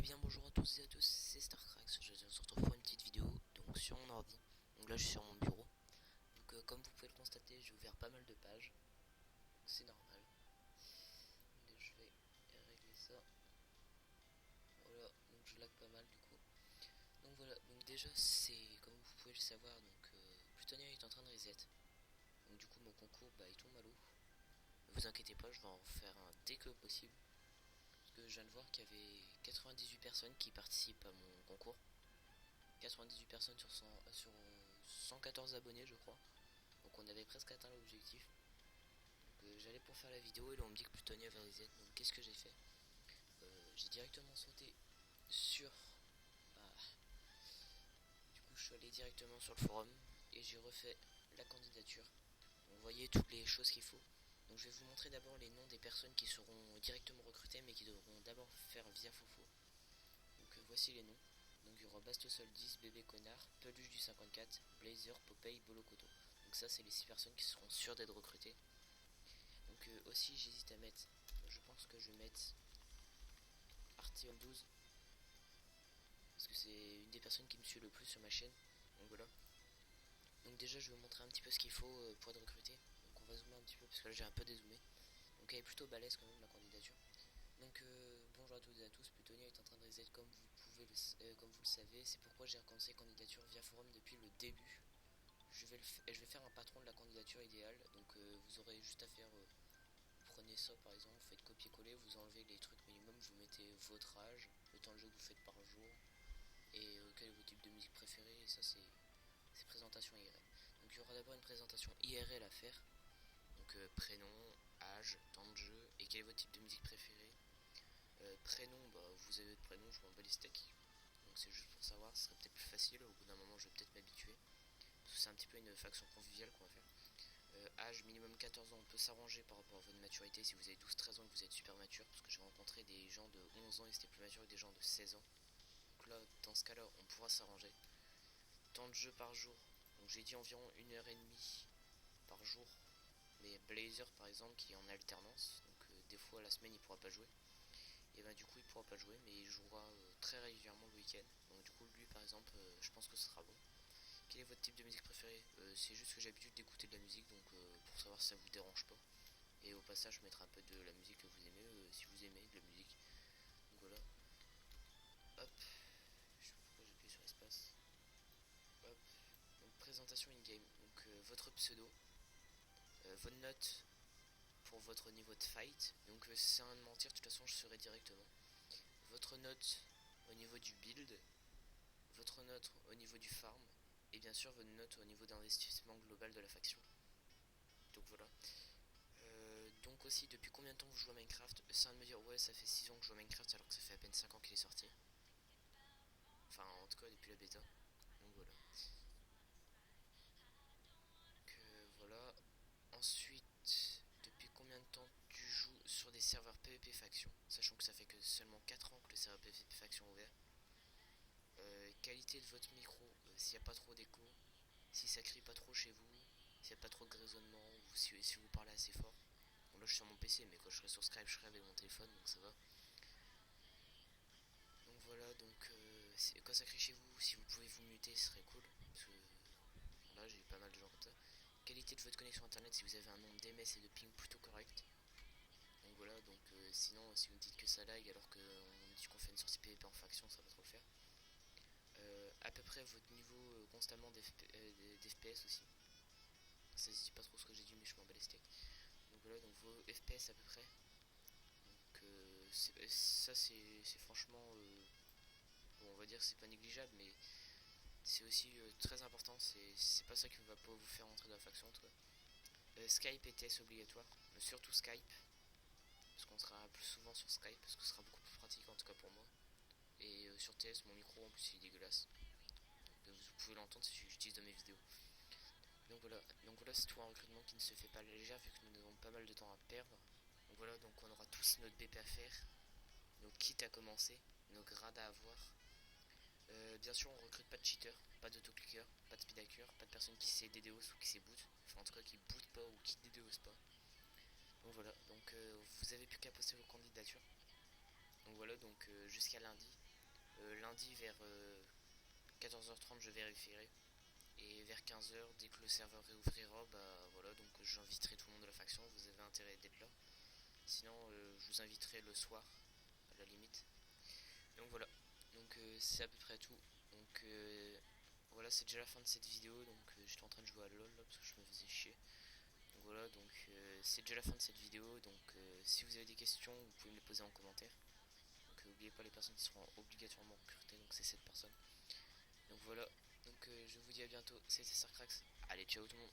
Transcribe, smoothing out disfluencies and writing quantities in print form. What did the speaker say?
Eh bien bonjour à tous et à tous, c'est StarCrax, je se retrouve pour une petite vidéo donc sur mon ordi. Donc là je suis sur mon bureau. Donc comme vous pouvez le constater, j'ai ouvert pas mal de pages. C'est normal. Je vais régler ça. Voilà, donc je lag pas mal du coup. Donc voilà, donc déjà c'est comme vous pouvez le savoir, donc Plutonia est en train de reset. Donc du coup mon concours il tombe à l'eau. Ne vous inquiétez pas, je vais en faire un dès que possible. Parce que je viens de voir qu'il y avait 98 personnes qui participent à mon concours. 98 personnes sur 114 abonnés je crois. Donc on avait presque atteint l'objectif. Donc j'allais pour faire la vidéo et là on me dit que Plutonia va reset. Donc qu'est-ce que j'ai fait? J'ai directement sauté sur... Bah, du coup je suis allé directement sur le forum et j'ai refait la candidature. Donc vous voyez toutes les choses qu'il faut. Donc je vais vous montrer d'abord les noms des personnes qui seront directement recrutées mais qui devront d'abord faire via Fofo. Donc voici les noms. Donc il y aura Bastosol 10, Bébé Connard, Peluche du 54, Blazer, Popeye, Bolokoto. Donc ça c'est les 6 personnes qui seront sûres d'être recrutées. Donc aussi j'hésite à mettre, je pense que je vais mettre Arteon 12. Parce que c'est une des personnes qui me suit le plus sur ma chaîne. Donc voilà. Donc déjà je vais vous montrer un petit peu ce qu'il faut pour être recruté. Donc on va zoomer un petit peu parce que là j'ai un peu dézoomé. Donc elle est plutôt balèze quand même la candidature. Donc bonjour à toutes et à tous, Plutonia est en train de reset comme vous le savez, c'est pourquoi j'ai recommencé candidature via forum depuis le début. Je vais faire un patron de la candidature idéale, donc vous aurez juste à faire, vous prenez ça par exemple, vous faites copier-coller, vous enlevez les trucs minimum, vous mettez votre âge, le temps de jeu que vous faites par jour, et quel est votre type de musique préférée, et ça c'est présentation IRL. Donc il y aura d'abord une présentation IRL à faire, donc prénom, âge, temps de jeu, et quel est votre type de musique préférée. Prénom, vous avez votre prénom, je m'en bats les steaks. Donc c'est juste pour savoir, ce serait peut-être plus facile, au bout d'un moment je vais peut-être m'habituer. Parce que c'est un petit peu une faction conviviale qu'on va faire. Âge minimum 14 ans, on peut s'arranger par rapport à votre maturité. Si vous avez 12-13 ans, que vous êtes super mature, parce que j'ai rencontré des gens de 11 ans et c'était plus mature que des gens de 16 ans. Donc là, dans ce cas-là, on pourra s'arranger. Temps de jeu par jour, donc j'ai dit environ 1h30 par jour. Mais Blazer par exemple, qui est en alternance, donc des fois la semaine il pourra pas jouer. Et bah du coup il pourra pas jouer, mais il jouera très régulièrement le week-end. Donc du coup lui par exemple, je pense que ce sera bon. Quel est votre type de musique préférée? C'est juste que j'ai l'habitude d'écouter de la musique, donc pour savoir si ça vous dérange pas. Et au passage, je mettrai un peu de la musique que vous aimez, si vous aimez de la musique. Donc voilà. Hop. Je sais pas pourquoi j'ai appuyé sur espace. Hop. Donc présentation in-game. Donc votre pseudo. Votre note pour votre niveau de fight. Donc c'est un de mentir, de toute façon je serai directement. Votre note au niveau du build. Votre note au niveau du farm. Et bien sûr votre note au niveau d'investissement global de la faction. Donc voilà. Donc aussi, depuis combien de temps vous jouez à Minecraft? Sans me dire, ouais, ça fait 6 ans que je joue à Minecraft alors que ça fait à peine 5 ans qu'il est sorti. Enfin, en tout cas, depuis la bêta. Donc voilà. Donc voilà. Ensuite, depuis combien de temps tu joues sur des serveurs PvP faction? Sachant que ça fait que seulement 4 ans que le serveur PvP faction est ouvert. Qualité de votre micro, s'il n'y a pas trop d'écho, si ça crie pas trop chez vous, s'il n'y a pas trop de grisonnement, ou si vous parlez assez fort. Bon, là je suis sur mon PC, mais quand je serai sur Skype, je serai avec mon téléphone, donc ça va. Donc voilà, donc quand ça crie chez vous, si vous pouvez vous muter, ce serait cool. Parce que là, j'ai pas mal de gens comme ça. Qualité de votre connexion internet, si vous avez un nombre d'MS et de ping plutôt correct. Donc voilà, donc sinon, si vous me dites que ça lag alors qu'on dit qu'on fait une sortie PvP en faction, ça va trop le faire. À peu près votre niveau constamment d'FPS aussi. Ça se dit pas trop ce que j'ai dit, mais je m'en bats les steaks. Donc voilà, donc vos FPS à peu près. Donc ça, c'est franchement. Bon, on va dire que c'est pas négligeable, mais c'est aussi très important. C'est pas ça qui va pas vous faire entrer dans la faction en tout cas. Skype et TS obligatoire, mais surtout Skype, parce qu'on sera plus souvent sur Skype, parce que ce sera beaucoup plus pratique en tout cas pour moi. Et sur TS, mon micro en plus il est dégueulasse. Donc, vous pouvez l'entendre si j'utilise dans mes vidéos. Donc voilà, c'est tout un recrutement qui ne se fait pas léger vu que nous avons pas mal de temps à perdre. Donc voilà, donc on aura tous notre BP à faire, nos kits à commencer, nos grades à avoir. Bien sûr, on recrute pas de cheater, pas d'autoclicker, pas de speedhacker, pas de personne qui sait DDoS ou qui sait boot. Enfin, en tout cas, qui boot pas ou qui DDoS pas. Donc voilà, donc vous avez plus qu'à poster vos candidatures. Donc voilà, donc jusqu'à lundi. Lundi vers 14h30 je vérifierai. Et vers 15h, dès que le serveur réouvrira, bah voilà, donc j'inviterai tout le monde de la faction, vous avez intérêt d'être là. Sinon, je vous inviterai le soir, à la limite. Donc voilà, donc c'est à peu près tout. Donc voilà, c'est déjà la fin de cette vidéo, donc j'étais en train de jouer à LoL là, parce que je me faisais chier. Donc voilà, donc c'est déjà la fin de cette vidéo, donc si vous avez des questions, vous pouvez me les poser en commentaire. Donc n'oubliez pas les personnes qui seront obligatoirement recrutées, donc c'est cette personne. Donc voilà, donc je vous dis à bientôt, c'était Starcrax. Allez, ciao tout le monde.